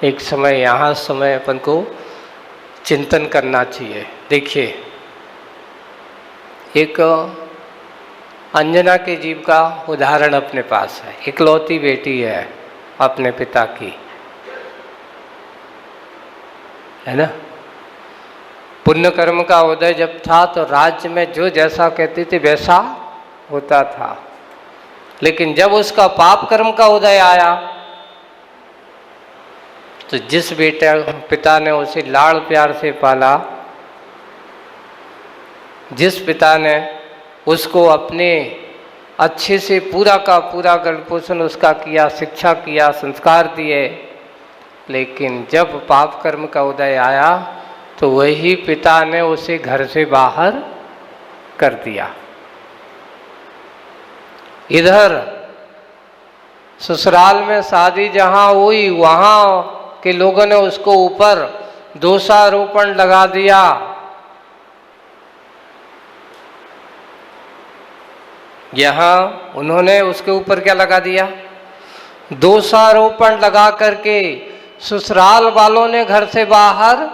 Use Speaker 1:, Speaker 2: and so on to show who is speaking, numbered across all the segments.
Speaker 1: एक समय यहाँ समय अपन को चिंतन करना चाहिए। देखिए, एक अंजना के जीव का उदाहरण अपने पास है। इकलौती बेटी है अपने पिता की, है ना। पुण्य कर्म का उदय जब था तो राज्य में जो जैसा कहती थी वैसा होता था, लेकिन जब उसका पाप कर्म का उदय आया तो जिस पिता ने उसे लाड़ प्यार से पाला, जिस पिता ने उसको अपने अच्छे से पूरा का पूरा गण पोषण उसका किया, शिक्षा किया, संस्कार दिए, लेकिन जब पाप कर्म का उदय आया तो वही पिता ने उसे घर से बाहर कर दिया। इधर ससुराल में शादी जहां हुई वहां के लोगों ने उसको ऊपर दोषारोपण लगा दिया। यहां उन्होंने उसके ऊपर क्या लगा दिया? दोषारोपण लगा करके ससुराल वालों ने घर से बाहर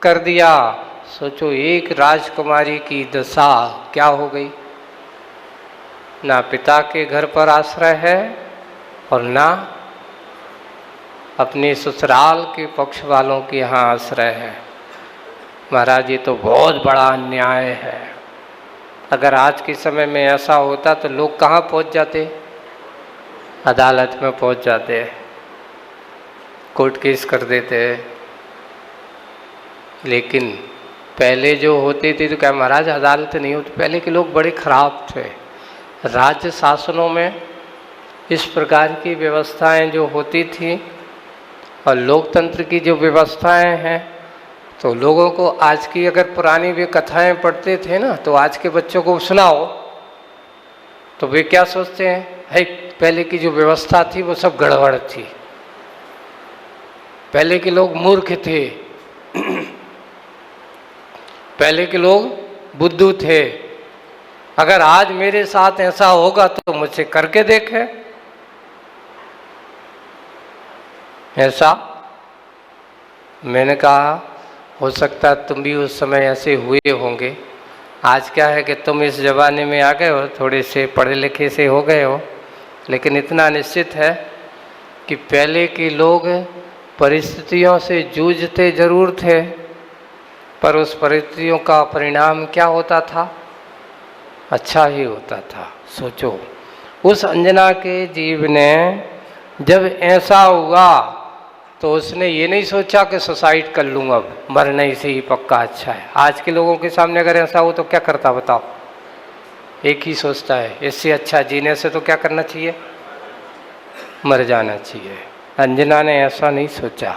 Speaker 1: कर दिया। सोचो, एक राजकुमारी की दशा क्या हो गई। ना पिता के घर पर आश्रय है और ना अपने ससुराल के पक्ष वालों के यहाँ आश्रय है। महाराज, ये तो बहुत बड़ा अन्याय है। अगर आज के समय में ऐसा होता तो लोग कहाँ पहुँच जाते? अदालत में पहुँच जाते, कोर्ट केस कर देते। लेकिन पहले जो होती थी तो क्या महाराज अदालत नहीं होती? पहले के लोग बड़े खराब थे। राज्य शासनों में इस प्रकार की व्यवस्थाएं जो होती थी और लोकतंत्र की जो व्यवस्थाएं हैं, तो लोगों को आज की अगर पुरानी भी कथाएं पढ़ते थे ना, तो आज के बच्चों को सुनाओ तो वे क्या सोचते हैं? है पहले की जो व्यवस्था थी वो सब गड़बड़ थी, पहले के लोग मूर्ख थे, पहले के लोग बुद्धू थे। अगर आज मेरे साथ ऐसा होगा तो मुझसे करके देखे। ऐसा मैंने कहा, हो सकता है तुम भी उस समय ऐसे हुए होंगे। आज क्या है कि तुम इस जमाने में आ गए हो, थोड़े से पढ़े लिखे से हो गए हो, लेकिन इतना निश्चित है कि पहले के लोग परिस्थितियों से जूझते जरूर थे, पर उस परिस्थितियों का परिणाम क्या होता था? अच्छा ही होता था। सोचो, उस अंजना के जीव ने जब ऐसा हुआ तो उसने ये नहीं सोचा कि सुसाइड कर लूँगा, अब मरने से ही पक्का अच्छा है। आज के लोगों के सामने अगर ऐसा हो तो क्या करता बताओ? एक ही सोचता है, इससे अच्छा जीने से तो क्या करना चाहिए? मर जाना चाहिए। अंजना ने ऐसा नहीं सोचा।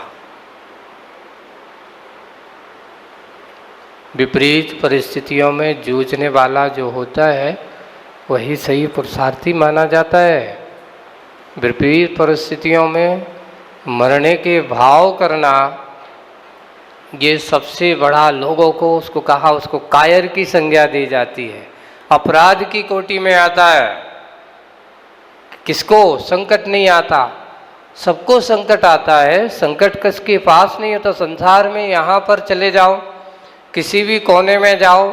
Speaker 1: विपरीत परिस्थितियों में जूझने वाला जो होता है वही सही पुरुषार्थी माना जाता है। विपरीत परिस्थितियों में मरने के भाव करना, ये सबसे बड़ा लोगों को उसको कहा, उसको कायर की संज्ञा दी जाती है, अपराध की कोटि में आता है। किसको संकट नहीं आता? सबको संकट आता है। संकट किसके पास नहीं होता संसार में? यहाँ पर चले जाओ, किसी भी कोने में जाओ,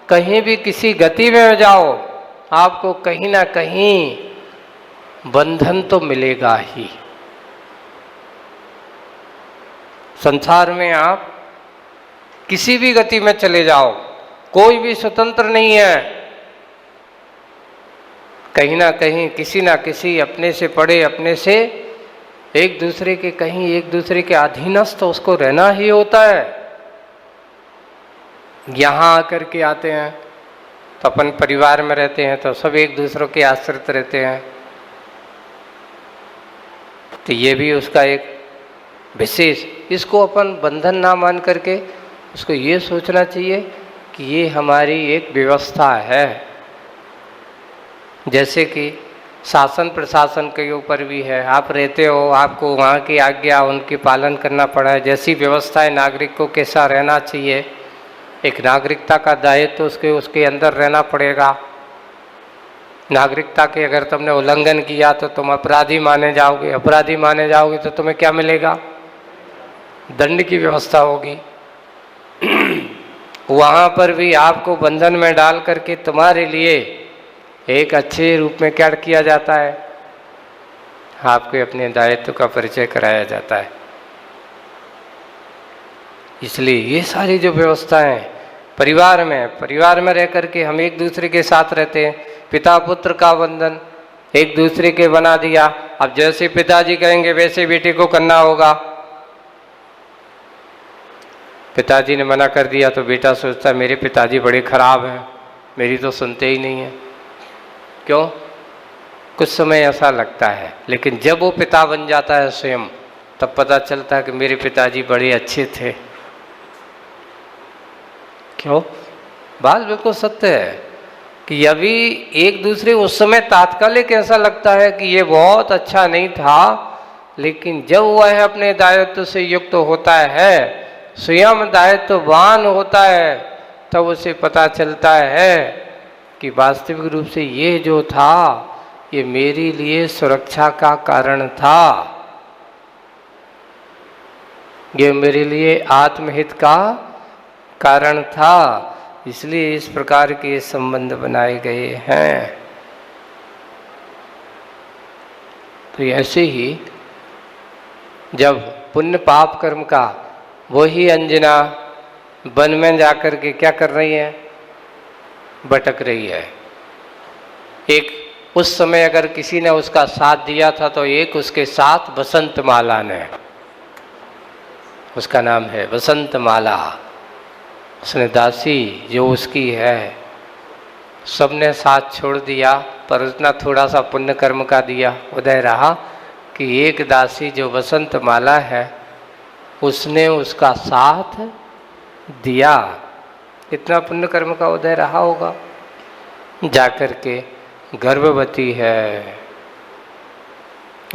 Speaker 1: कहीं भी किसी गति में जाओ, आपको कहीं ना कहीं बंधन तो मिलेगा ही। संसार में आप किसी भी गति में चले जाओ, कोई भी स्वतंत्र नहीं है। कहीं ना कहीं किसी ना किसी अपने से पड़े, अपने से एक दूसरे के, कहीं एक दूसरे के अधीनस्थ तो उसको रहना ही होता है। यहाँ आकर के आते हैं तो अपन परिवार में रहते हैं तो सब एक दूसरे के आश्रित रहते हैं, तो ये भी उसका एक विशेष, इसको अपन बंधन ना मान करके उसको ये सोचना चाहिए कि ये हमारी एक व्यवस्था है। जैसे कि शासन प्रशासन के ऊपर भी है, आप रहते हो, आपको वहाँ की आज्ञा उनकी पालन करना पड़ा है। जैसी व्यवस्था है नागरिक को कैसा रहना चाहिए, एक नागरिकता का दायित्व तो उसके अंदर रहना पड़ेगा। नागरिकता के अगर तुमने उल्लंघन किया तो तुम अपराधी माने जाओगे, अपराधी माने जाओगे तो तुम्हें क्या मिलेगा? दंड की व्यवस्था होगी। वहाँ पर भी आपको बंधन में डाल करके तुम्हारे लिए एक अच्छे रूप में क्या किया जाता है, आपको अपने दायित्व का परिचय कराया जाता है। इसलिए ये सारी जो व्यवस्थाएं परिवार में रह करके हम एक दूसरे के साथ रहते हैं। पिता पुत्र का बंधन एक दूसरे के बना दिया। अब जैसे पिताजी कहेंगे वैसे बेटे को करना होगा। पिताजी ने मना कर दिया तो बेटा सोचता है मेरे पिताजी बड़े खराब हैं, मेरी तो सुनते ही नहीं है। क्यों? कुछ समय ऐसा लगता है, लेकिन जब वो पिता बन जाता है स्वयं, तब पता चलता है कि मेरे पिताजी बड़े अच्छे थे। क्यों? बात बिल्कुल सत्य है कि अभी एक दूसरे उस समय तात्कालिक ऐसा लगता है कि ये बहुत अच्छा नहीं था, लेकिन जब वह अपने दायित्व से युक्त होता है, स्वयं दायित्ववान होता है, तब उसे पता चलता है कि वास्तविक रूप से ये जो था ये मेरे लिए सुरक्षा का कारण था, ये मेरे लिए आत्महित का कारण था। इसलिए इस प्रकार के संबंध बनाए गए हैं। तो ऐसे ही जब पुण्य पाप कर्म का वही अंजना वन में जाकर के क्या कर रही है, भटक रही है। एक उस समय अगर किसी ने उसका साथ दिया था तो एक उसके साथ बसंत माला ने, उसका नाम है बसंत माला, उसने दासी जो उसकी है सबने साथ छोड़ दिया, पर उतना थोड़ा सा पुण्य कर्म का दिया उदय रहा कि एक दासी जो बसंत माला है उसने उसका साथ दिया। इतना पुण्य कर्म का उदय रहा होगा। जाकर के गर्भवती है,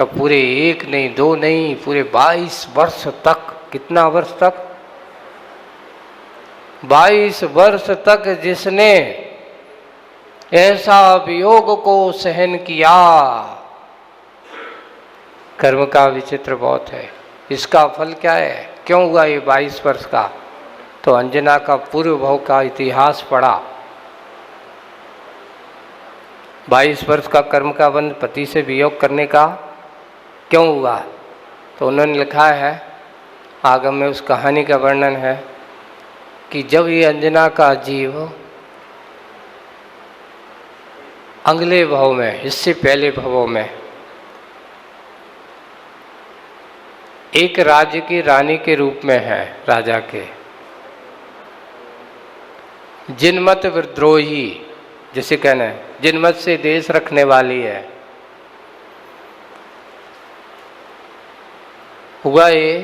Speaker 1: अब पूरे एक नहीं दो नहीं पूरे 22 वर्ष तक, कितना वर्ष तक, 22 वर्ष तक जिसने ऐसा वियोग को सहन किया। कर्म का विचित्र बहुत है। इसका फल क्या है, क्यों हुआ ये 22 वर्ष का? तो अंजना का पूर्व भव का इतिहास पढ़ा। 22 वर्ष का कर्म का बंध पति से वियोग करने का क्यों हुआ? तो उन्होंने लिखा है, आगम में उस कहानी का वर्णन है कि जब ये अंजना का जीव अगले भव में, इससे पहले भवों में एक राज्य की रानी के रूप में है, राजा के जिनमत विद्रोही, जिसे कहना है जिनमत से देश रखने वाली है। हुआ ये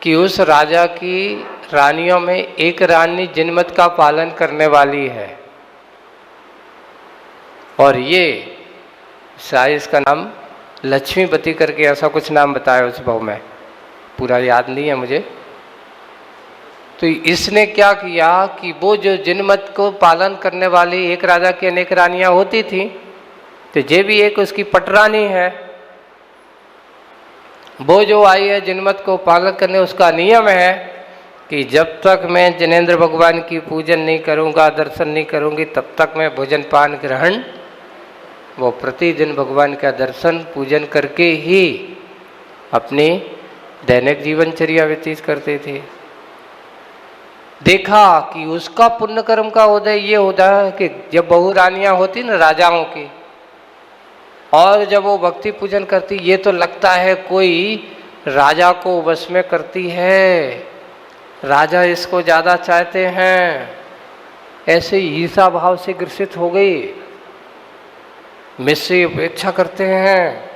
Speaker 1: कि उस राजा की रानियों में एक रानी जिनमत का पालन करने वाली है, और ये शायद इसका नाम लक्ष्मीपति करके ऐसा कुछ नाम बताया उस भाव में, पूरा याद नहीं है मुझे। तो इसने क्या किया कि वो जो जिनमत को पालन करने वाली एक राजा की अनेक रानियां होती थी, तो ये भी एक उसकी पटरानी है। वो जो आई है जिनमत को पालन करने, उसका नियम है कि जब तक मैं जिनेंद्र भगवान की पूजन नहीं करूंगा, दर्शन नहीं करूंगी, तब तक मैं भोजन पान ग्रहण, वो प्रतिदिन भगवान का दर्शन पूजन करके ही अपनी दैनिक जीवनचर्या व्यतीत करते थे। देखा कि उसका पुण्य कर्म का उदय ये होता है कि जब बहु रानियां होती ना राजाओं की, और जब वो भक्ति पूजन करती, ये तो लगता है कोई राजा को वश में करती है, राजा इसको ज़्यादा चाहते हैं, ऐसे ईर्षा भाव से ग्रसित हो गई, मुझसे अपेक्षा करते हैं,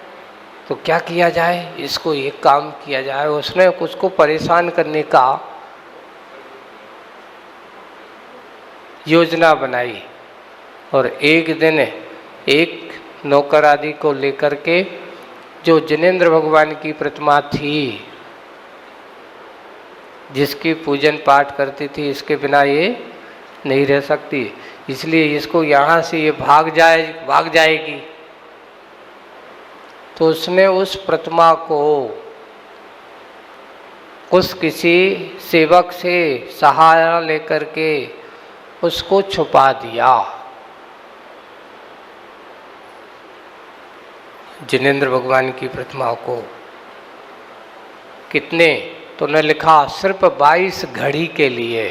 Speaker 1: तो क्या किया जाए, इसको एक काम किया जाए। उसने उसको परेशान करने का योजना बनाई, और एक दिन एक नौकर आदि को लेकर के, जो जिनेंद्र भगवान की प्रतिमा थी, जिसकी पूजन पाठ करती थी, इसके बिना ये नहीं रह सकती, इसलिए इसको यहाँ से ये भाग जाएगी। तो उसने उस प्रतिमा को कुछ किसी सेवक से सहारा लेकर के उसको छुपा दिया। जिनेंद्र भगवान की प्रतिमाओं को कितने, तो ने लिखा सिर्फ 22 घड़ी के लिए,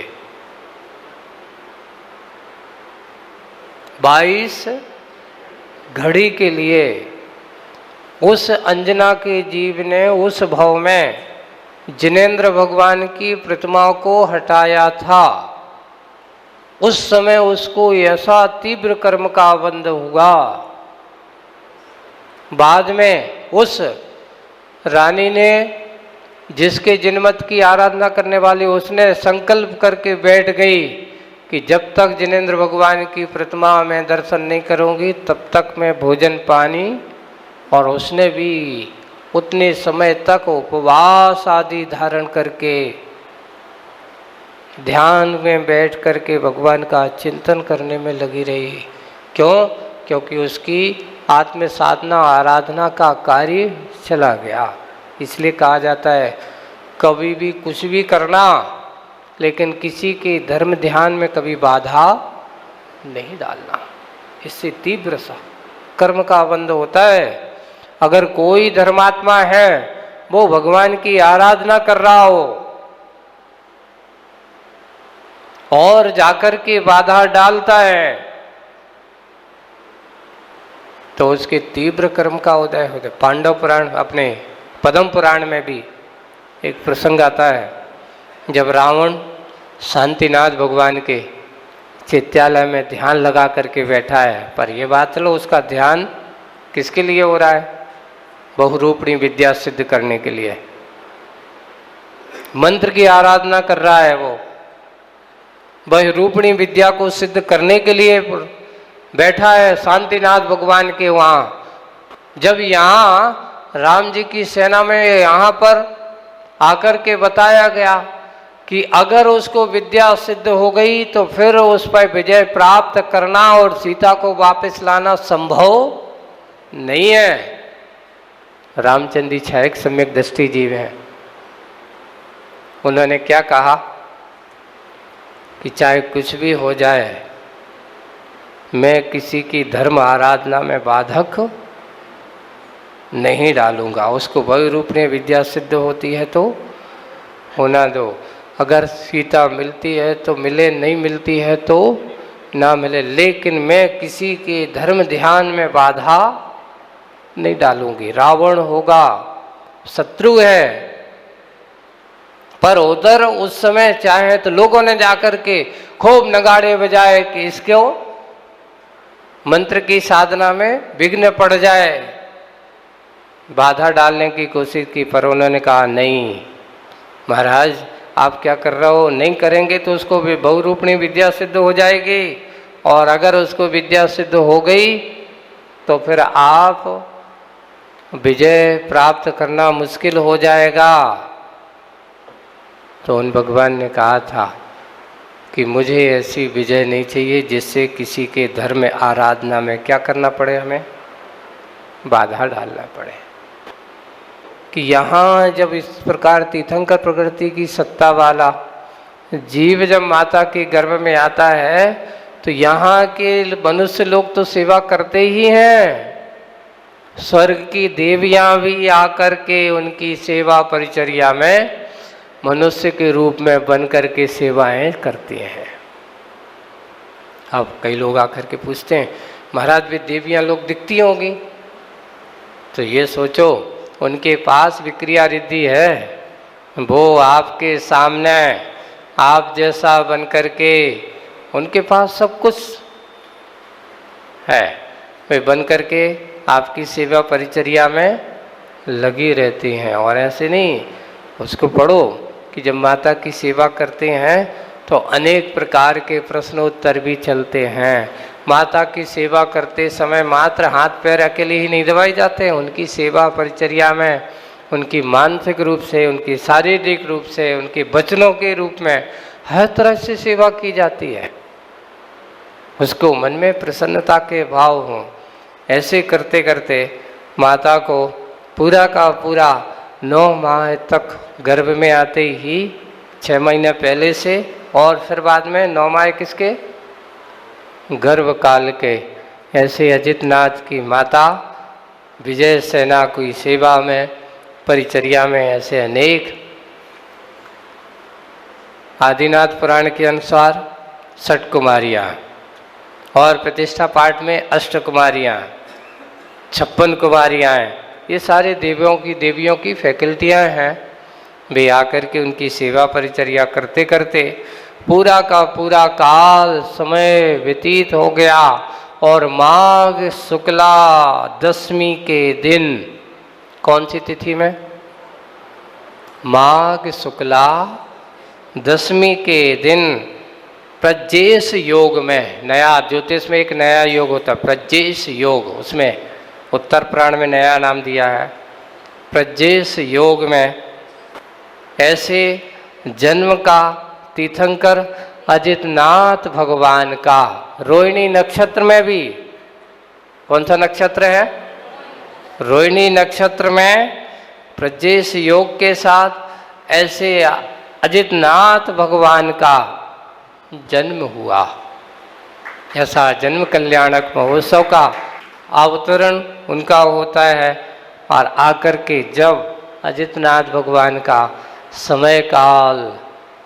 Speaker 1: 22 घड़ी के लिए उस अंजना के जीव ने उस भव में जिनेंद्र भगवान की प्रतिमाओं को हटाया था। उस समय उसको ऐसा तीव्र कर्म का बंध हुआ। बाद में उस रानी ने, जिसके जिनमत की आराधना करने वाली, उसने संकल्प करके बैठ गई कि जब तक जिनेंद्र भगवान की प्रतिमा में दर्शन नहीं करूंगी तब तक मैं भोजन पानी, और उसने भी उतने समय तक उपवास आदि धारण करके ध्यान में बैठ करके भगवान का चिंतन करने में लगी रही। क्यों? क्योंकि उसकी आत्म साधना आराधना का कार्य चला गया। इसलिए कहा जाता है कभी भी कुछ भी करना, लेकिन किसी के धर्म ध्यान में कभी बाधा नहीं डालना। इससे तीव्र सा कर्म का बंध होता है। अगर कोई धर्मात्मा है वो भगवान की आराधना कर रहा हो और जाकर के बाधा डालता है तो उसके तीव्र कर्म का उदय होता है। पांडव पुराण, अपने पद्म पुराण में भी एक प्रसंग आता है, जब रावण शांतिनाथ भगवान के चित्यालय में ध्यान लगा करके बैठा है। पर यह बात लो, उसका ध्यान किसके लिए हो रहा है? बहुरूपणी विद्या सिद्ध करने के लिए, मंत्र की आराधना कर रहा है। वो बहुरूपणी विद्या को सिद्ध करने के लिए बैठा है शांतिनाथ भगवान के वहाँ। जब यहाँ राम जी की सेना में यहाँ पर आकर के बताया गया कि अगर उसको विद्या सिद्ध हो गई तो फिर उस पर विजय प्राप्त करना और सीता को वापस लाना संभव नहीं है। रामचंद्र जी छायक सम्यक दृष्टि जीव हैं। उन्होंने क्या कहा कि चाहे कुछ भी हो जाए, मैं किसी की धर्म आराधना में बाधक नहीं डालूंगा। उसको बहुरूप ने विद्या सिद्ध होती है तो होना दो। अगर सीता मिलती है तो मिले, नहीं मिलती है तो ना मिले, लेकिन मैं किसी के धर्म ध्यान में बाधा नहीं डालूंगी। रावण होगा, शत्रु है, पर उधर उस समय चाहे तो लोगों ने जाकर के खूब नगाड़े बजाए कि इसको मंत्र की साधना में विघ्न पड़ जाए, बाधा डालने की कोशिश की। पर उन्होंने कहा नहीं महाराज, आप क्या कर रहे हो? नहीं करेंगे तो उसको भी बहुरूपणी विद्या सिद्ध हो जाएगी, और अगर उसको विद्या सिद्ध हो गई तो फिर आप विजय प्राप्त करना मुश्किल हो जाएगा। तो उन भगवान ने कहा था कि मुझे ऐसी विजय नहीं चाहिए जिससे किसी के धर्म आराधना में क्या करना पड़े, हमें बाधा डालना पड़े। कि यहाँ जब इस प्रकार तीर्थंकर प्रकृति की सत्ता वाला जीव जब माता के गर्भ में आता है तो यहाँ के मनुष्य लोग तो सेवा करते ही हैं। स्वर्ग की देवियाँ भी आकर के उनकी सेवा परिचर्या में मनुष्य के रूप में बन करके सेवाएं करती हैं। अब कई लोग आकर के पूछते हैं महाराज भी देवियाँ लोग दिखती होंगी, तो ये सोचो उनके पास विक्रिया रिद्धि है, वो आपके सामने आप जैसा बन करके उनके पास सब कुछ है, वे बन करके आपकी सेवा परिचर्या में लगी रहती हैं। और ऐसे नहीं, उसको पढ़ो कि जब माता की सेवा करते हैं तो अनेक प्रकार के प्रश्नोत्तर भी चलते हैं। माता की सेवा करते समय मात्र हाथ पैर अकेले ही नहीं दबाए जाते हैं, उनकी सेवा परिचर्या में उनकी मानसिक रूप से, उनकी शारीरिक रूप से, उनके वचनों के रूप में हर तरह से सेवा की जाती है। उसको मन में प्रसन्नता के भाव हों। ऐसे करते करते माता को पूरा का पूरा 9 माह तक गर्भ में आते ही 6 महीने पहले से, और फिर बाद में 9 माह किसके? गर्भ काल के। ऐसे अजितनाथ की माता विजय सेना की सेवा में, परिचर्या में ऐसे अनेक। आदिनाथ पुराण के अनुसार 6 कुमारियाँ, और प्रतिष्ठा पाठ में 8 कुमारियाँ, 56 कुमारियाँ हैं। ये सारे देवियों की फैकल्टियाँ हैं। वे आकर के उनकी सेवा परिचर्या करते करते पूरा का पूरा काल समय व्यतीत हो गया, और माघ शुक्ला दशमी के दिन, कौन सी तिथि में? माघ शुक्ला दशमी के दिन प्रज्ञेश योग में, नया ज्योतिष में एक नया योग होता है प्रज्ञेश योग, उसमें उत्तर पुराण में नया नाम दिया है प्रज्ञेश योग में, ऐसे जन्म का तीर्थंकर अजितनाथ भगवान का रोहिणी नक्षत्र में भी, कौन सा नक्षत्र है? रोहिणी नक्षत्र में प्रज्ञेश योग के साथ ऐसे अजितनाथ भगवान का जन्म हुआ। ऐसा जन्म कल्याणक महोत्सव का अवतरण उनका होता है। और आकर के जब अजितनाथ भगवान का समय काल,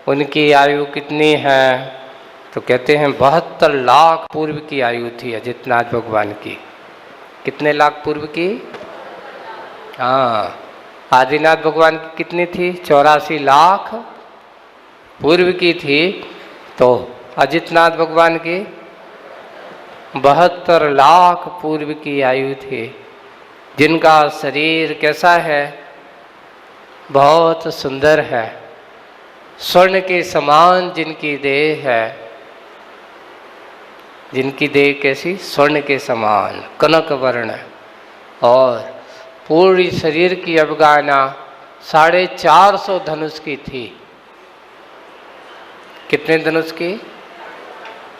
Speaker 1: उनकी आयु कितनी है? तो कहते हैं 72 लाख पूर्व की आयु थी अजितनाथ भगवान की। कितने लाख पूर्व की? हाँ, आदिनाथ भगवान की कितनी थी? 84 लाख पूर्व की थी। तो अजितनाथ भगवान की 72 लाख पूर्व की आयु थी। जिनका शरीर कैसा है? बहुत सुंदर है, स्वर्ण के समान जिनकी देह है। जिनकी देह कैसी? स्वर्ण के समान, कनक वर्ण, और पूरी शरीर की अवगाहना 450 धनुष की थी। कितने धनुष की?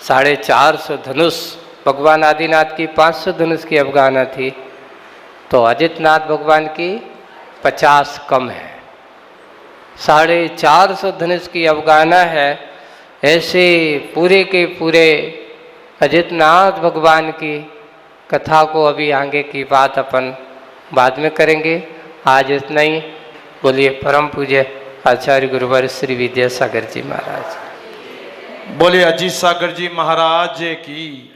Speaker 1: 450 धनुष। भगवान आदिनाथ की 500 धनुष की अवगाहना थी, तो अजितनाथ भगवान की 50 कम है। 450 धनुष की अवगाहना है। ऐसे पूरे के पूरे अजितनाथ भगवान की कथा को अभी आगे की बात अपन बाद में करेंगे। आज इतना ही। बोलिए परम पूज्य आचार्य गुरुवर श्री विद्यासागर जी महाराज।
Speaker 2: बोले अजीत सागर जी महाराज की।